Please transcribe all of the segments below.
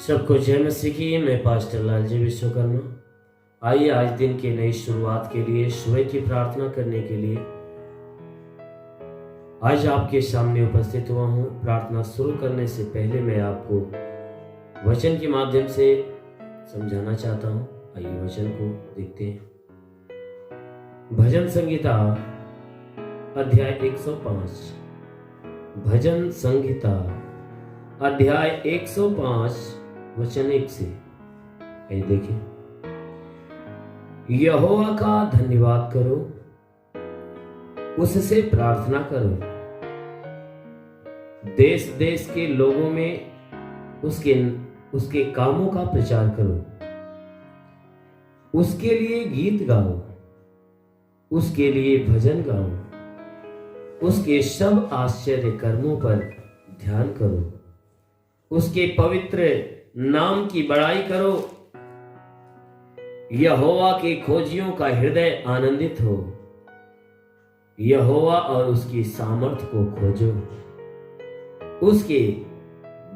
सबको जय मसीह की। मैं पास्टर लालजी विश्वकर्मा। आइए आज दिन की नई शुरुआत के लिए सुबह की प्रार्थना करने के लिए आज आपके सामने उपस्थित हुआ हूँ। प्रार्थना शुरू करने से पहले मैं आपको वचन के माध्यम से समझाना चाहता हूँ। आइए वचन को देखते हैं। भजन संहिता अध्याय 105। भजन संहिता अध्याय 105 वचन 1 से। आइए देखें। यहोवा का धन्यवाद करो, उससे प्रार्थना करो, देश देश के लोगों में उसके कामों का प्रचार करो, उसके लिए गीत गाओ, उसके लिए भजन गाओ, उसके सब आश्चर्य कर्मों पर ध्यान करो, उसके पवित्र नाम की बड़ाई करो। यहोवा के खोजियों का हृदय आनंदित हो, यहोवा और उसकी सामर्थ को खोजो, उसके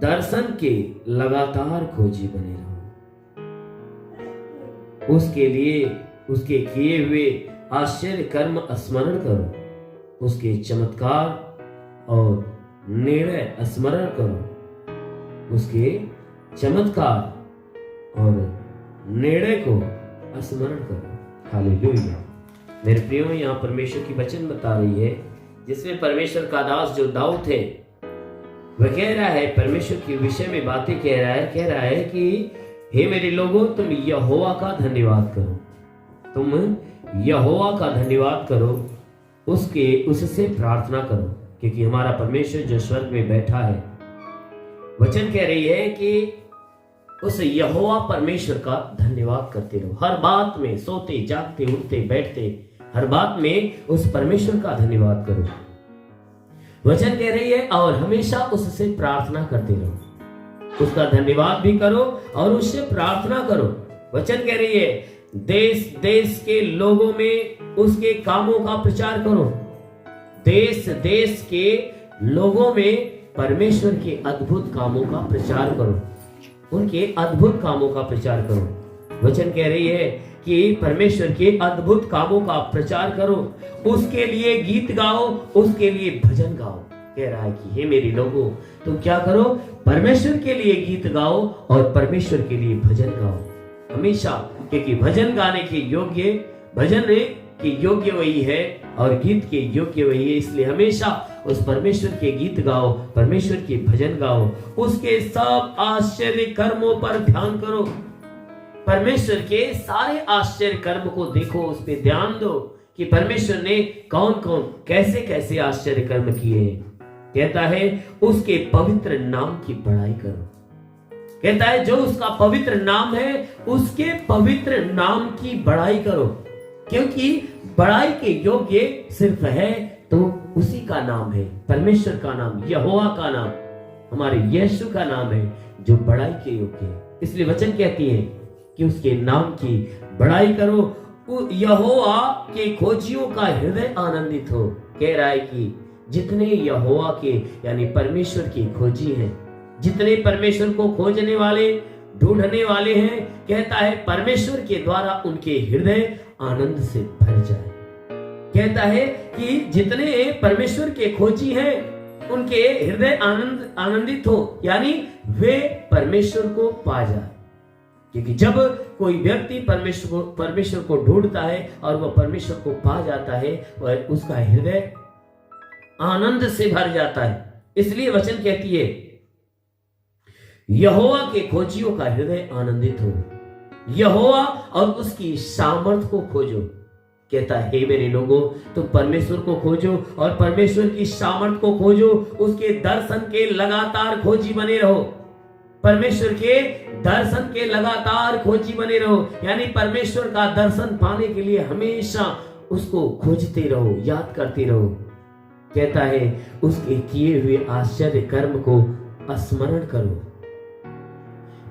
दर्शन के लगातार खोजी बने रहो, उसके लिए उसके किए हुए आश्चर्य कर्म स्मरण करो, उसके चमत्कार और निर्णय स्मरण करो, उसके चमत्कार और निर्णय को स्मरण करो। हालेलुया। मेरे प्रियो, यहाँ परमेश्वर की वचन बता रही है, जिसमें परमेश्वर का दास जो दाऊद है वह कह रहा है, परमेश्वर के विषय में बातें कह रहा है कि हे मेरे लोगों, तुम यहोवा का धन्यवाद करो, तुम यहोवा का धन्यवाद करो, उससे प्रार्थना करो, क्योंकि हमारा परमेश्वर जो स्वर्ग में बैठा है। वचन कह रही है कि उस यहोवा परमेश्वर का धन्यवाद करते रहो। हर बात में, सोते जागते उठते बैठते, हर बात में उस परमेश्वर का धन्यवाद करो। वचन कह रही है और हमेशा उससे प्रार्थना करते रहो, उसका धन्यवाद भी करो और उससे प्रार्थना करो। वचन कह रही है देश देश के लोगों में उसके कामों का प्रचार करो, देश देश के लोगों में परमेश्वर के अद्भुत कामों का प्रचार करो, उनके अद्भुत कामों का प्रचार करो। वचन कह रही है कि परमेश्वर के अद्भुत कामों का प्रचार करो, उसके लिए गीत गाओ, उसके लिए भजन गाओ। कह रहा है कि हे मेरे लोगों, तुम क्या करो, परमेश्वर के लिए गीत गाओ और परमेश्वर के लिए भजन गाओ हमेशा, क्योंकि भजन गाने के योग्य, भजन के योग्य वही है और गीत के योग्य वही है। इसलिए हमेशा उस परमेश्वर के गीत गाओ, परमेश्वर के भजन गाओ, उसके सब आश्चर्य कर्मों पर ध्यान करो। परमेश्वर के सारे आश्चर्य कर्म को देखो, उस पर ध्यान दो कि परमेश्वर ने कौन कौन कैसे कैसे आश्चर्य कर्म किए हैं। कहता है उसके पवित्र नाम की बड़ाई करो। कहता है जो उसका पवित्र नाम है, उसके पवित्र नाम की बड़ाई करो, क्योंकि बड़ाई के योग्य सिर्फ है तो उसी का नाम है, परमेश्वर का नाम, यहोवा का नाम, हमारे यीशु का नाम है जो बड़ाई के योग्य है। इसलिए वचन कहती है कि उसके नाम की बड़ाई करो। यहोवा के खोजियों का हृदय आनंदित हो। कह रहा है कि जितने यहोवा के यानी परमेश्वर के खोजी हैं, जितने परमेश्वर को खोजने वाले, ढूंढने वाले हैं, कहता है परमेश्वर के द्वारा उनके हृदय आनंद से भर जाए। कहता है कि जितने परमेश्वर के खोजी हैं, उनके हृदय आनंदित हो, यानी वे परमेश्वर को पा जाए। क्योंकि जब कोई व्यक्ति परमेश्वर को ढूंढता है और वह परमेश्वर को पा जाता है, वह उसका हृदय आनंद से भर जाता है। इसलिए वचन कहती है यहोवा के खोजियों का हृदय आनंदित हो, यहोवा और उसकी सामर्थ को खोजो। कहता है हे मेरे लोगों, तुम परमेश्वर को खोजो और परमेश्वर की सामर्थ को खोजो, उसके दर्शन के लगातार खोजी बने रहो, परमेश्वर के दर्शन के लगातार खोजी बने रहो, यानी परमेश्वर का दर्शन पाने के लिए हमेशा उसको खोजते रहो, याद करते रहो। कहता है उसके किए हुए आश्चर्य कर्म को स्मरण करो।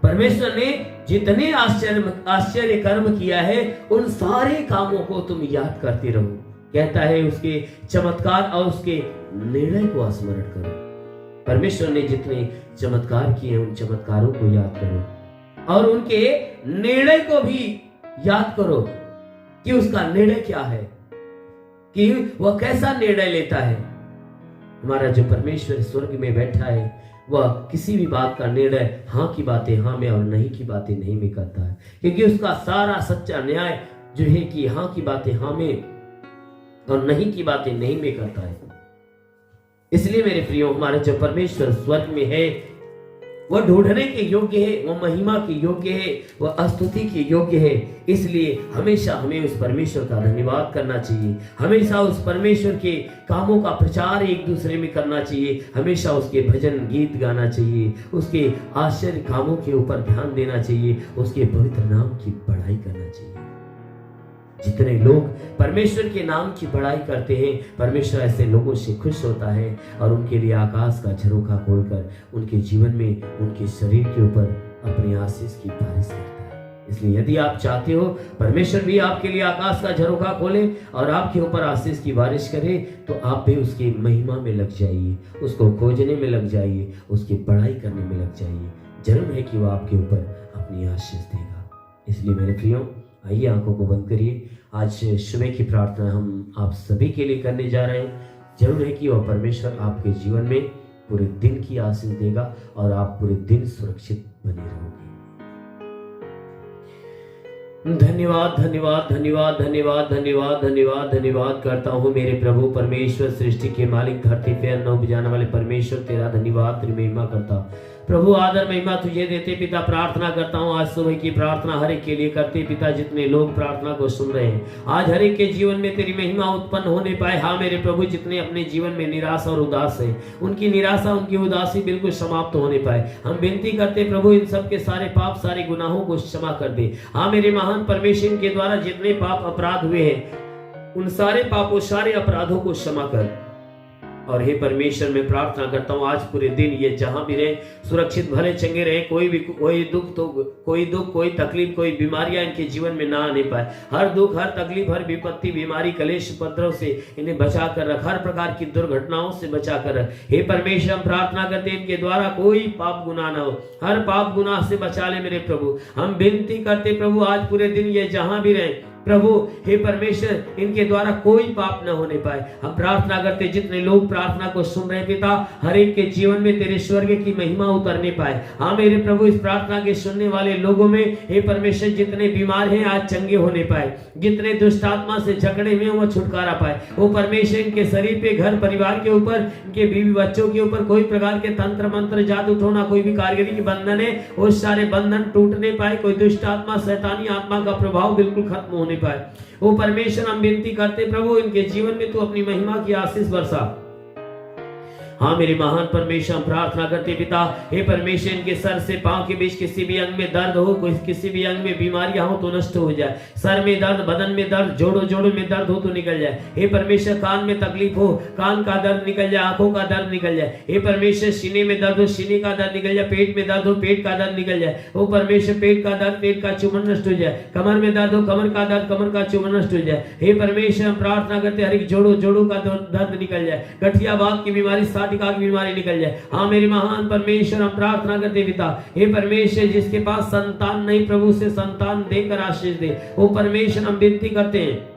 परमेश्वर ने जितने आश्चर्य कर्म किया है, उन सारे कामों को तुम याद करते रहो। कहता है उसके चमत्कार और उसके निर्णय को स्मरण करो। परमेश्वर ने जितने चमत्कार किए उन चमत्कारों को याद करो और उनके निर्णय को भी याद करो कि उसका निर्णय क्या है, कि वह कैसा निर्णय लेता है। हमारा जो परमेश्वर स्वर्ग में बैठा है वह किसी भी बात का निर्णय हाँ की बातें हाँ में और नहीं की बातें नहीं में करता है, क्योंकि उसका सारा सच्चा न्याय जो है कि हाँ की बातें हाँ में और नहीं की बातें नहीं में करता है। इसलिए मेरे प्रियो, हमारा जो परमेश्वर स्वर्ग में है वह ढूंढने के योग्य है, वह महिमा के योग्य है, वह स्तुति के योग्य है। इसलिए हमेशा हमें उस परमेश्वर का धन्यवाद करना चाहिए, हमेशा उस परमेश्वर के कामों का प्रचार एक दूसरे में करना चाहिए, हमेशा उसके भजन गीत गाना चाहिए, उसके आश्चर्य कामों के ऊपर ध्यान देना चाहिए, उसके पवित्र नाम की बड़ाई करना चाहिए। जितने लोग परमेश्वर के नाम की बड़ाई करते हैं, परमेश्वर ऐसे लोगों से खुश होता है और उनके लिए आकाश का झरोखा खोलकर उनके जीवन में, उनके शरीर के ऊपर अपने आशीष की बारिश करता है। इसलिए यदि आप चाहते हो परमेश्वर भी आपके लिए आकाश का झरोखा खोले और आपके ऊपर आशीष की बारिश करे, तो आप भी उसकी महिमा में लग जाइए, उसको खोजने में लग जाइए, उसकी बड़ाई करने में लग जाइए। जरूर है कि वो आपके ऊपर अपनी आशीष देगा। इसलिए मेरे प्रियो, आइए आंखों को बंद करिए। आज सुबह की प्रार्थना हम आप सभी के लिए करने जा रहे हैं। जरूर है कि वह परमेश्वर आपके जीवन में पूरे दिन की आशीष देगा और आप पूरे दिन सुरक्षित बने रहोगे। धन्यवाद धन्यवाद धन्यवाद धन्यवाद धन्यवाद धन्यवाद धन्यवाद करता हूँ मेरे प्रभु परमेश्वर, सृष्टि के मालिक, धरती पे अन्न उपजाने वाले परमेश्वर, तेरा धन्यवाद, तेरी महिमा करता हूँ प्रभु। आदर महिमा तुझे देते पिता। प्रार्थना करता हूँ आज सुबह की प्रार्थना हर एक के लिए करते पिता, जितने लोग प्रार्थना को सुन रहे हैं, आज हर एक के जीवन में तेरी महिमा उत्पन्न होने पाए। हाँ मेरे प्रभु, जितने अपने जीवन में निराश और उदास है, उनकी निराशा, उनकी उदासी बिल्कुल समाप्त होने पाए। हम विनती करते प्रभु, इन सब के सारे पाप, सारे गुनाहों को क्षमा कर दे। हाँ मेरे महान परमेश्वर के द्वारा जितने पाप अपराध हुए हैं, उन सारे पापों, सारे अपराधों को क्षमा कर। और हे परमेश्वर, मैं प्रार्थना करता हूँ आज पूरे दिन ये जहां भी रहे सुरक्षित भले चंगे रहे, कोई दुख, कोई तकलीफ, कोई बीमारियां इनके जीवन में ना आने पाए। हर दुख, हर तकलीफ, हर विपत्ति, बीमारी, कलेश, उपद्रव से इन्हें बचा कर रख, हर प्रकार की दुर्घटनाओं से बचा कर रख। हे परमेश्वर, हम प्रार्थना करते हैं इनके द्वारा कोई पाप गुनाह ना हो, हर पाप गुनाह से बचा ले मेरे प्रभु। हम विनती करते प्रभु, आज पूरे दिन ये जहां भी रहे प्रभु, हे परमेश्वर, इनके द्वारा कोई पाप न होने पाए। हम प्रार्थना करते जितने लोग प्रार्थना को सुन रहे पिता, हर एक के जीवन में तेरे स्वर्ग की महिमा उतरने पाए। हाँ मेरे प्रभु, इस प्रार्थना के सुनने वाले लोगों में हे परमेश्वर जितने बीमार हैं आज चंगे होने पाए, जितने दुष्ट आत्मा से जकड़े हुए वो छुटकारा पाए। वो परमेश्वर इनके शरीर पे, घर परिवार के ऊपर, इनके बीवी बच्चों के ऊपर कोई प्रकार के तंत्र मंत्र, जादू टोना, कोई भी कारीगरी के बंधन है, वो सारे बंधन टूटने पाए। कोई दुष्ट आत्मा, शैतानी आत्मा का प्रभाव बिल्कुल खत्म होने पाए। वो परमेश्वर, हम विनती करते प्रभु, इनके जीवन में तू अपनी महिमा की आशीष बरसा। हाँ मेरे महान परमेश्वर, हम प्रार्थना करते पिता, हे परमेश्वर, इनके सर से पांव के बीच किसी भी अंग में दर्द हो, किसी भी अंग में बीमारियां हो तो नष्ट हो जाए। सर में दर्द, बदन में दर्द, जोड़ों में दर्द हो तो निकल जाए। हे परमेश्वर, कान में तकलीफ हो, कान का दर्द निकल जाए, आंखों का दर्द निकल जाए। हे परमेश्वर, सीने में दर्द हो, सीने का दर्द निकल जाए। पेट में दर्द हो, पेट का दर्द निकल जाए। ओ परमेश्वर, पेट का दर्द, पेट का चुभन नष्ट हो जाए। कमर में दर्द हो, कमर का दर्द, कमर का चुभन नष्ट हो जाए। हे परमेश्वर, हम प्रार्थना करते हर एक जोड़ों का दर्द निकल जाए। गठिया बात की बीमारी, साटिका की बीमारी निकल जाए। हाँ मेरे महान परमेश्वर, हम प्रार्थना करते पिता, हे परमेश्वर, जिसके पास संतान नहीं प्रभु से संतान देकर आशीष दे। वो परमेश्वर, हम विनती करते हैं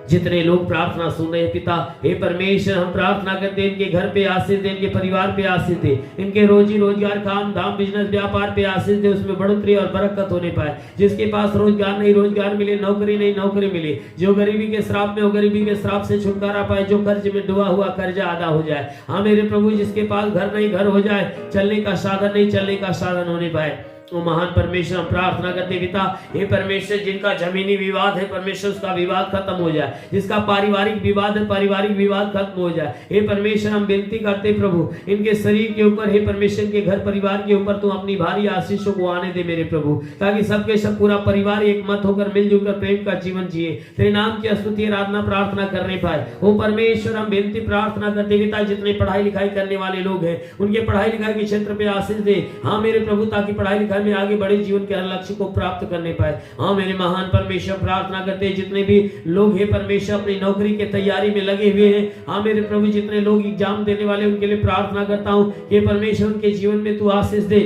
जितने लोग प्रार्थना सुन रहे हैं पिता, हे परमेश्वर, हम प्रार्थना करते हैं इनके घर पे आशीष दे, इनके परिवार पे आशीष दे, इनके रोजी रोजगार, काम धाम, बिजनेस व्यापार पे आशीष दे, उसमें बढ़ोतरी और बरकत होने पाए। जिसके पास रोजगार नहीं रोजगार मिले, नौकरी नहीं नौकरी मिले, जो गरीबी के श्राप में हो गरीबी के श्राप से छुटकारा पाए, जो कर्ज में डूबा हुआ कर्जा अदा हो जाए। हाँ मेरे प्रभु, जिसके पास घर नहीं घर हो जाए, चलने का साधन नहीं चलने का साधन होने पाए। वो महान परमेश्वर, हम प्रार्थना करते पिता, हे परमेश्वर, जिनका जमीनी विवाद है परमेश्वर उसका विवाद खत्म हो जाए, जिसका पारिवारिक विवाद है पारिवारिक विवाद खत्म हो जाए। हे परमेश्वर, हम विनती करते प्रभु, इनके शरीर के ऊपर, हे परमेश्वर, के घर परिवार के ऊपर तू अपनी भारी आशीषों को आने दे मेरे प्रभु, ताकि सबके सब पूरा परिवार एक मत होकर मिलजुल कर प्रेम का जीवन जिए, तेरे नाम की स्तुति आराधना प्रार्थना करने पाए। वो परमेश्वर, हम विनती प्रार्थना करते पिता, जितने पढ़ाई लिखाई करने वाले लोग हैं उनके पढ़ाई लिखाई के क्षेत्र पे आशीष दे। हाँ मेरे प्रभु, ताकि पढ़ाई लिखाई अध्याय में आगे बड़े जीवन के हर लक्ष्य को प्राप्त करने पाए। हाँ मेरे महान परमेश्वर, प्रार्थना करते हैं जितने भी लोग हैं परमेश्वर अपनी नौकरी के तैयारी में लगे हुए हैं, हाँ मेरे प्रभु जितने लोग एग्जाम देने वाले उनके लिए प्रार्थना करता हूँ कि परमेश्वर उनके जीवन में तू आशीष दे।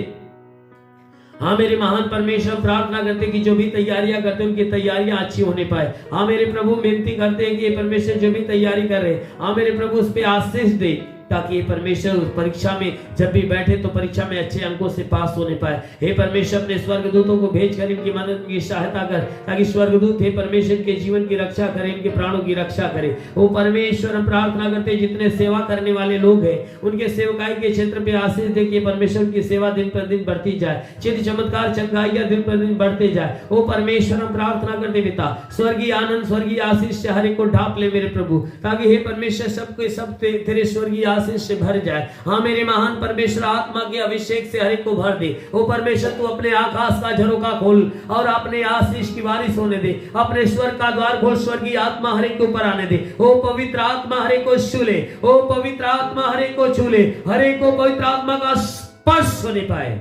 हाँ मेरे महान परमेश्वर, प्रार्थना करते कि जो भी तैयारियां करते हैं उनकी तैयारियां अच्छी होने पाए। हाँ मेरे प्रभु विनती करते हैं कि परमेश्वर जो भी तैयारी कर रहे हैं, हाँ मेरे प्रभु उस पर आशीष दे, ताकि परमेश्वर उस परीक्षा में जब भी बैठे तो परीक्षा में अच्छे अंकों से पास होने पाए। हे परमेश्वर, अपने स्वर्गदूतों को भेजकर इनकी मदद, इनकी सहायता कर, ताकि स्वर्गदूत हे परमेश्वर के जीवन की रक्षा करें, इनके प्राणों की रक्षा करें। ओ परमेश्वर, हम प्रार्थना करते जितने सेवा करने वाले लोग हैं उनके सेवकाई के क्षेत्र पे आशीष दे कि परमेश्वर की सेवा दिन पर दिन बढ़ती जाए, चिन्ह चमत्कार चंगाइयां दिन पर दिन बढ़ते जाए। ओ परमेश्वर, हम प्रार्थना करते पिता, स्वर्गीय आनंद, स्वर्गीय आशीष से हर एक को ढांप ले मेरे प्रभु, ताकि हे परमेश्वर सबके सब तेरे स्वर्गीय आशीष से भर जाए। हाँ मेरे महान परमेश्वर, आत्मा के अभिषेक से हर एक को भर दे। ओ परमेश्वर, तू अपने आकाश का झरोका खोल और अपने आशीष की बारिश होने दे, अपने स्वर्ग का द्वार खोल, स्वर्गीय आत्मा हर एक के ऊपर आने दे। ओ पवित्र आत्मा हर एक को छू ले, ओ पवित्र आत्मा हर एक को छू ले, हर एक को पवित्र आत्मा का स्पर्श होने पाए।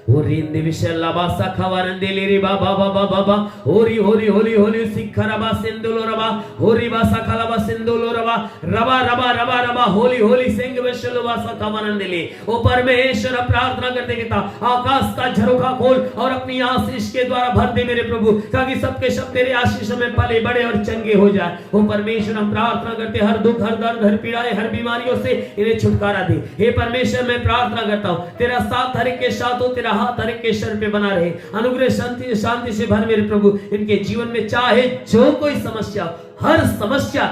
ओरी निविशला बासा खवरंदे लेरी बाबा बाबा बाबा ओरी होरी होली होली सिखरबा सिंदुलो रबा होरी बासा खलाबा सिंदुलो रबा रबा रबा रबा रबा होली होली सिंग विशलो बासा खवरंदे ले। ओ परमेश्वर, प्रार्थना करते पिता, आकाश का झरोखा खोल और अपनी आशीष के द्वारा भर दे मेरे प्रभु, ताकि सबके सब तेरे आशीष में पले बड़े और चंगे हो जाए। ओ परमेश्वर, हम प्रार्थना करते हर दुख, हर दर्द, हर पीड़ाएं, हर बीमारियों से इन्हें छुटकारा दे। हे परमेश्वर, मैं प्रार्थना करता हूँ तेरा साथ हर एक के साथ हो, तेरा हाथ हर एक के सर पे बना रहे, अनुग्रह शांति शांति से भर मेरे प्रभु इनके जीवन में, चाहे जो कोई समस्या, हर समस्या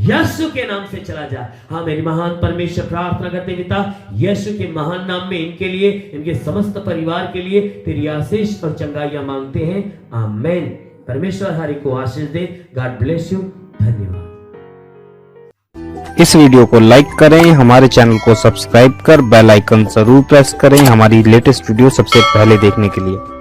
यीशु के नाम से चला जाए। हाँ मेरे महान परमेश्वर, प्रार्थना करते पिता, यीशु के महान नाम में इनके लिए, इनके समस्त परिवार के लिए तेरी आशीष और चंगाइयां मांगते हैं, आमीन। परमेश्वर हर एक को आशीष दे। God bless you. धन्यवाद। इस वीडियो को लाइक करें, हमारे चैनल को सब्सक्राइब कर बेल आइकन जरूर प्रेस करें हमारी लेटेस्ट वीडियो सबसे पहले देखने के लिए।